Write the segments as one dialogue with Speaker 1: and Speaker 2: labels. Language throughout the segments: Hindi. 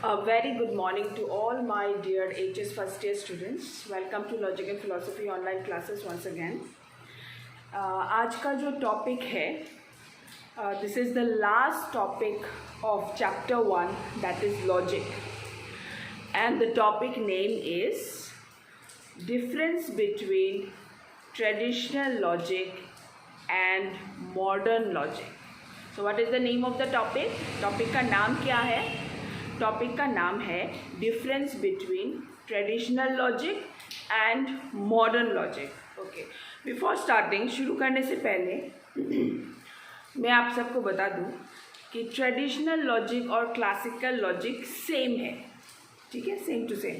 Speaker 1: A very good morning to all my dear HS first year students. Welcome to Logic and Philosophy online classes once again. आज का जो टॉपिक है this is the last topic of chapter 1 that is logic and the topic name is difference between traditional logic and modern logic. So what is the name of the topic? Topic का नाम क्या है? टॉपिक का नाम है difference between traditional logic and modern logic. Okay, before starting, शुरू करने से पहले मैं आप सबको बता दूं कि ट्रेडिशनल लॉजिक और क्लासिकल लॉजिक सेम है, ठीक है, सेम टू सेम.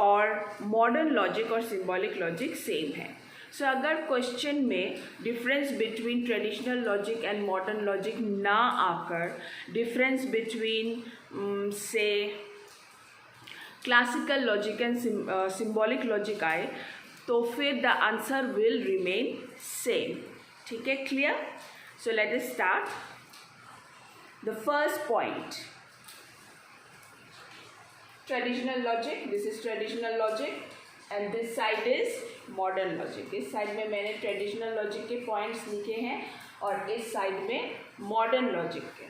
Speaker 1: और मॉडर्न लॉजिक और सिंबॉलिक लॉजिक सेम है. सो अगर क्वेश्चन में difference between traditional logic and modern logic ना आकर डिफरेंस बिटवीन से classical logic and symbolic logic आए तो फिर the answer will remain same. ठीक है, clear? So let us start. The first point, traditional logic. This is traditional logic and this side is modern logic. इस साइड में मैंने ट्रेडिशनल लॉजिक के पॉइंट्स लिखे हैं और इस साइड में मॉडर्न लॉजिक के.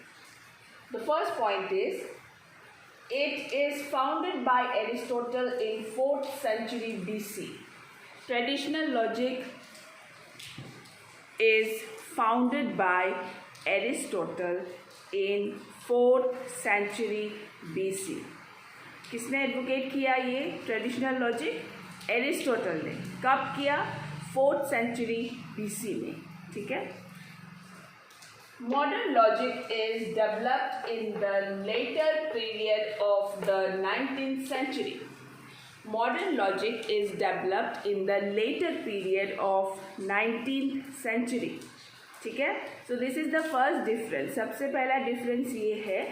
Speaker 1: The first point is it is founded by Aristotle in 4th century BC. Traditional logic is founded by Aristotle in 4th century BC. किसने एडवोकेट किया ये ट्रेडिशनल लॉजिक? एरिस्टोटल ने. कब किया? 4th century BC में. ठीक है. Modern logic is developed in the later period of the 19th century. Modern logic is developed in the later period of 19th century. ठीक है. So this is the first difference. सबसे पहला डिफरेंस ये है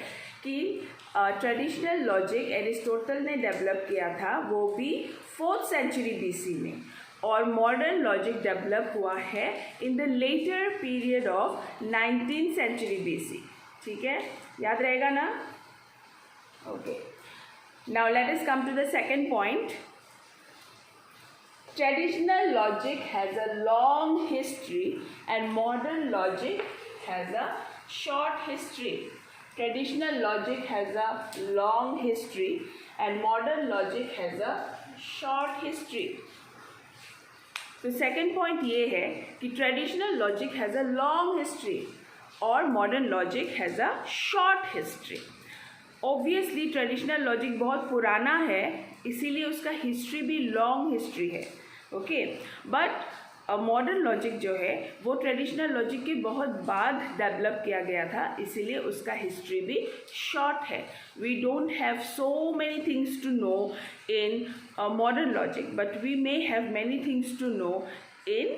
Speaker 1: कि ट्रेडिशनल लॉजिक एरिस्टोटल ने डेवलप किया था, वो भी 4th century BC में, और मॉडर्न लॉजिक डेवलप हुआ है in the later period of 19th century BC. ठीक है, याद रहेगा ना? Okay, now let us come to the second point. Traditional logic has a long history and modern logic has a short history. Traditional logic has a long history and modern logic has a short history. तो second point ये है कि traditional logic has a long history और modern logic has a short history. Obviously traditional logic बहुत पुराना है, इसीलिए उसका history भी long history है. Okay, but मॉडर्न लॉजिक जो है वो ट्रेडिशनल लॉजिक के बहुत बाद डेवलप किया गया था, इसीलिए उसका हिस्ट्री भी शॉर्ट है. We don't have so many things to know in modern logic, but we may have many things to know in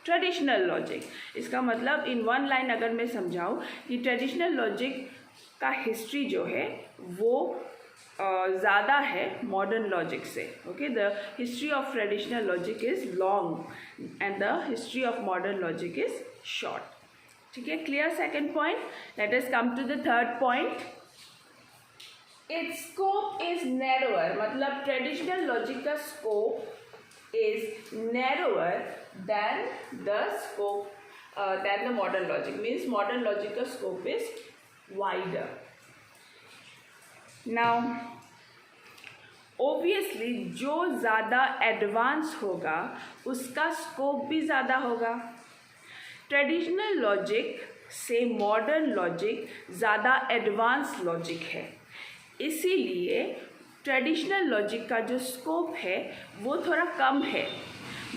Speaker 1: traditional logic. इसका मतलब इन वन लाइन अगर मैं समझाऊँ कि ट्रेडिशनल लॉजिक का हिस्ट्री जो है वो ज़्यादा है मॉडर्न लॉजिक से. Okay, the history of traditional logic is long and the history of modern logic is short. ठीक है, clear? Second point. Let us come to the third point. Its scope is narrower. मतलब ट्रेडिशनल लॉजिक का scope is narrower than the scope than the modern logic. Means modern logic का scope is wider. Now obviously जो ज़्यादा एडवांस होगा उसका स्कोप भी ज़्यादा होगा. ट्रेडिशनल लॉजिक से मॉडर्न लॉजिक ज़्यादा एडवांस लॉजिक है, इसीलिए ट्रेडिशनल लॉजिक का जो स्कोप है वो थोड़ा कम है,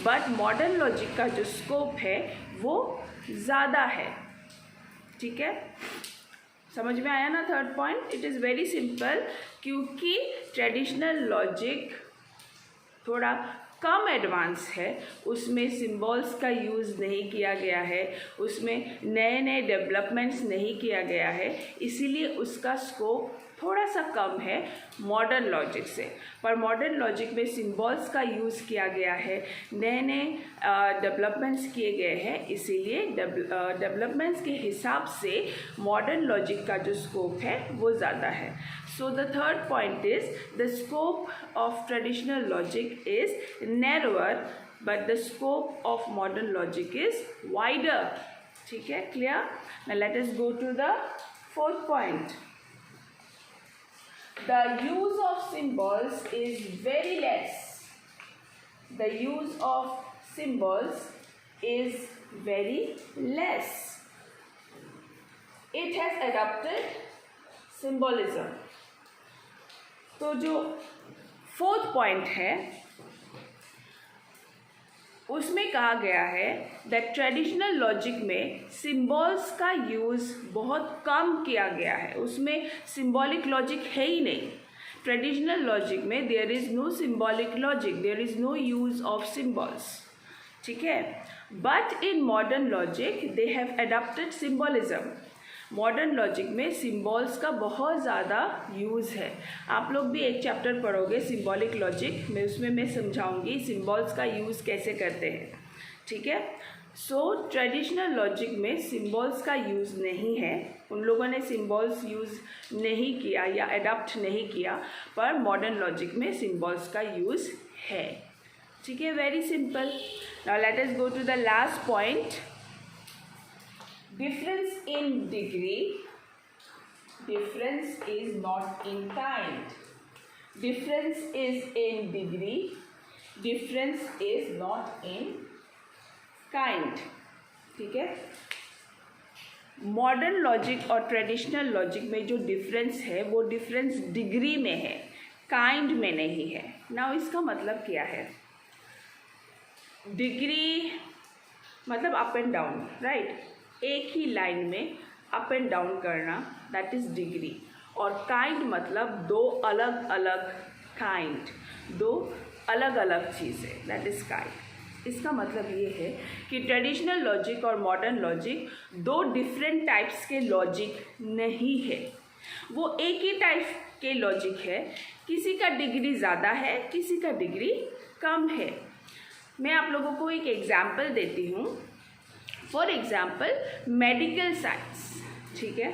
Speaker 1: बट मॉडर्न लॉजिक का जो स्कोप है वो ज़्यादा है. ठीक है, समझ में आया ना third point? It is very simple. क्योंकि ट्रेडिशनल लॉजिक थोड़ा कम एडवांस है, उसमें सिंबल्स का यूज़ नहीं किया गया है, उसमें नए नए डेवलपमेंट्स नहीं किया गया है, इसीलिए उसका स्कोप थोड़ा सा कम है मॉडर्न लॉजिक से। पर मॉडर्न लॉजिक में सिंबल्स का यूज़ किया गया है, नए नए डेवलपमेंट्स किए गए हैं, इसीलिए डेवलपमेंट्स के हिसाब से मॉडर्न लॉजिक का जो स्कोप है वो ज़्यादा है। So the third point is the scope of traditional logic is narrower but the scope of modern logic is wider. ठीक है, clear? Now let us go to the fourth point. The use of symbols is very less. The use of symbols is very less. It has adopted symbolism. तो जो फोर्थ पॉइंट है उसमें कहा गया है दैट ट्रेडिशनल लॉजिक में सिंबल्स का यूज़ बहुत कम किया गया है, उसमें सिंबॉलिक लॉजिक है ही नहीं। ट्रेडिशनल लॉजिक में there is no symbolic logic, there is no use of symbols. ठीक है, but in modern logic they have adopted symbolism. Modern logic में सिंबल्स का बहुत ज़्यादा यूज़ है। आप लोग भी एक चैप्टर पढ़ोगे सिंबॉलिक लॉजिक में, उसमें मैं समझाऊंगी सिंबल्स का यूज़ कैसे करते हैं। ठीक है, सो ट्रेडिशनल लॉजिक में सिंबल्स का यूज़ नहीं है, उन लोगों ने सिंबल्स यूज़ नहीं किया या अडॉप्ट नहीं किया, पर मॉडर्न लॉजिक में सिंबल्स का यूज़ है। ठीक है, very simple. Now let us go to the last point. Difference in degree, difference is not in kind. Difference is in degree, difference is not in kind. ठीक है, मॉडर्न लॉजिक और ट्रेडिशनल लॉजिक में जो डिफरेंस है वो डिफरेंस डिग्री में है, काइंड में नहीं है। नाउ इसका मतलब क्या है? डिग्री मतलब अप एंड डाउन, राइट? एक ही लाइन में अप एंड डाउन करना, दैट इज़ डिग्री। और काइंड मतलब दो अलग अलग काइंड, दो अलग अलग चीज़ें, दैट इज़ काइंड। इसका मतलब ये है कि ट्रेडिशनल लॉजिक और मॉडर्न लॉजिक दो डिफरेंट टाइप्स के लॉजिक नहीं है, वो एक ही टाइप के लॉजिक है। किसी का डिग्री ज़्यादा है, किसी का डिग्री कम है। मैं आप लोगों को एक एग्जाम्पल देती हूँ। For example medical science. ठीक है,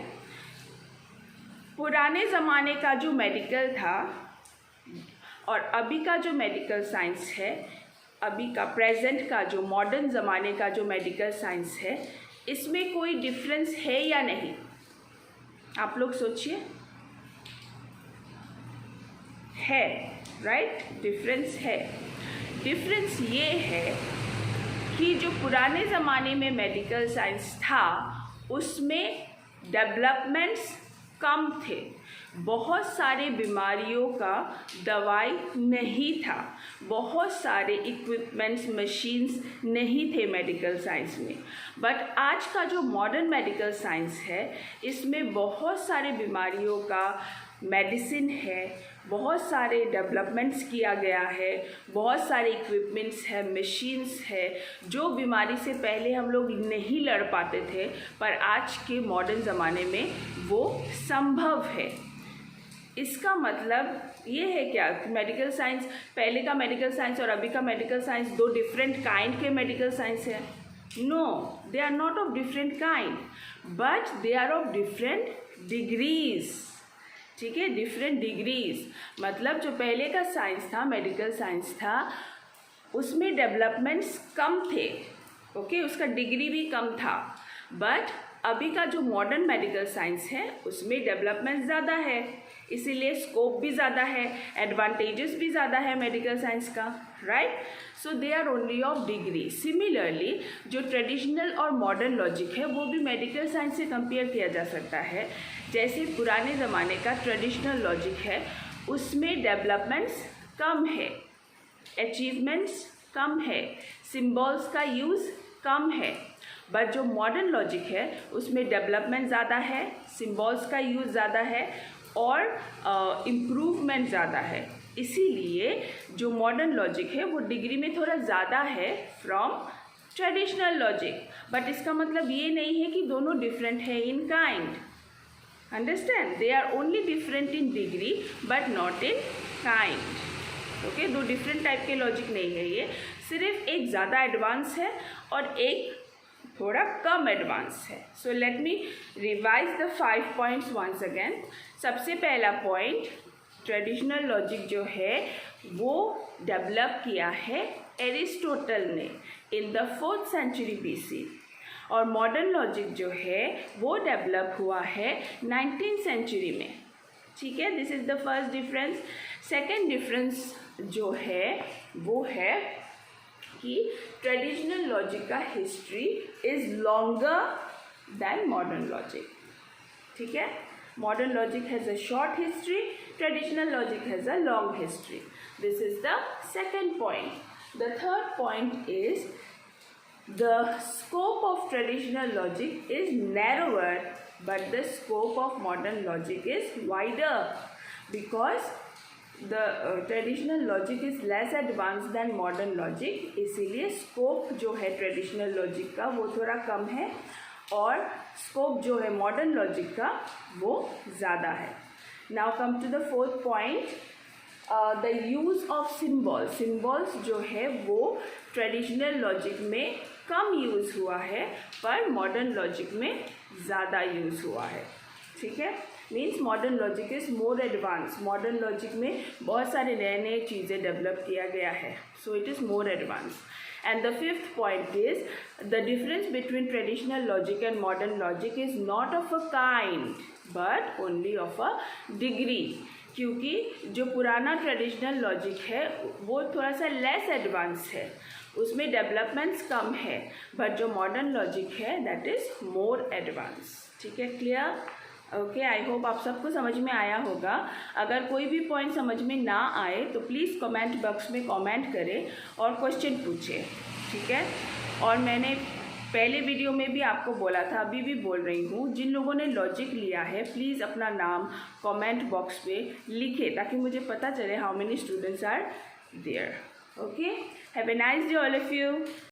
Speaker 1: पुराने ज़माने का जो मेडिकल था और अभी का जो मेडिकल साइंस है, अभी का प्रेजेंट का जो मॉडर्न ज़माने का जो मेडिकल साइंस है, इसमें कोई डिफरेंस है या नहीं? आप लोग सोचिए। है, राइट? डिफरेंस है। डिफरेंस ये है कि जो पुराने ज़माने में मेडिकल साइंस था उसमें डेवलपमेंट्स कम थे, बहुत सारे बीमारियों का दवाई नहीं था, बहुत सारे इक्विपमेंट्स मशीन्स नहीं थे मेडिकल साइंस में। बट आज का जो मॉडर्न मेडिकल साइंस है इसमें बहुत सारे बीमारियों का मेडिसिन है, बहुत सारे डेवलपमेंट्स किया गया है, बहुत सारे इक्विपमेंट्स है, मशीन्स है, जो बीमारी से पहले हम लोग नहीं लड़ पाते थे पर आज के मॉडर्न ज़माने में वो संभव है। इसका मतलब ये है क्या कि मेडिकल साइंस, पहले का मेडिकल साइंस और अभी का मेडिकल साइंस दो डिफरेंट काइंड के मेडिकल साइंस है? No, they are not of different kind, but they are of different degrees. ठीक है, डिफरेंट डिग्रीज मतलब जो पहले का साइंस था, मेडिकल साइंस था, उसमें डेवलपमेंट्स कम थे, ओके, उसका डिग्री भी कम था। बट अभी का जो मॉडर्न मेडिकल साइंस है उसमें डेवलपमेंट ज़्यादा है, इसीलिए स्कोप भी ज़्यादा है, एडवांटेजेस भी ज़्यादा है मेडिकल साइंस का, right? So they are only of degree. Similarly जो ट्रेडिशनल और मॉडर्न लॉजिक है वो भी मेडिकल साइंस से कंपेयर किया जा सकता है। जैसे पुराने ज़माने का ट्रेडिशनल लॉजिक है उसमें डेवलपमेंट्स कम है, अचीवमेंट्स कम है, सिंबल्स का यूज़ कम है। बट जो मॉडर्न लॉजिक है उसमें डेवलपमेंट ज़्यादा है, सिंबल्स का यूज़ ज़्यादा है और इम्प्रूवमेंट ज़्यादा है। इसीलिए जो मॉडर्न लॉजिक है वो डिग्री में थोड़ा ज़्यादा है फ्रॉम ट्रेडिशनल लॉजिक, बट इसका मतलब ये नहीं है कि दोनों डिफरेंट है in kind. Understand? They are only different in degree but not in kind. Okay, दो डिफरेंट टाइप के लॉजिक नहीं है ये, सिर्फ एक ज़्यादा एडवांस है और एक थोड़ा कम एडवांस है. So let me revise the 5 points once again. सबसे पहला पॉइंट, ट्रेडिशनल लॉजिक जो है वो डेवलप किया है एरिस्टोटल ने in the 4th century BC, और मॉडर्न लॉजिक जो है वो डेवलप हुआ है 19th century में. ठीक है, this is the first difference. Second difference जो है वो है कि ट्रेडिशनल लॉजिक का history is longer than modern logic. ठीक है, modern logic has a short history, traditional logic has a long history. This is the second point. The third point is the scope of traditional logic is narrower but the scope of modern logic is wider, because the traditional logic is less advanced than modern logic. इसीलिए scope जो है traditional logic का वो थोड़ा कम है और scope जो है modern logic का वो ज़्यादा है. Now come to the fourth point. The use of symbols जो है वो ट्रेडिशनल लॉजिक में कम यूज़ हुआ है पर मॉडर्न लॉजिक में ज़्यादा यूज़ हुआ है. ठीक है, means modern logic is more advance. Modern logic में बहुत सारे नए नए चीज़ें डेवलप किया गया है, so it is more advance. And the fifth point is the difference between traditional logic and modern logic is not of a kind but only of a degree. क्योंकि जो पुराना ट्रेडिशनल लॉजिक है वो थोड़ा सा लेस एडवांस है, उसमें डेवलपमेंट्स कम है, बट जो मॉडर्न लॉजिक है दैट इज़ मोर एडवांस. ठीक है, क्लियर? ओके, आई होप आप सबको समझ में आया होगा. अगर कोई भी पॉइंट समझ में ना आए तो प्लीज़ कमेंट बॉक्स में कमेंट करें और क्वेश्चन पूछें. ठीक है, और मैंने पहले वीडियो में भी आपको बोला था, अभी भी बोल रही हूँ, जिन लोगों ने लॉजिक लिया है प्लीज़ अपना नाम कमेंट बॉक्स में लिखें ताकि मुझे पता चले how many students are there. Okay, have a nice day all of you.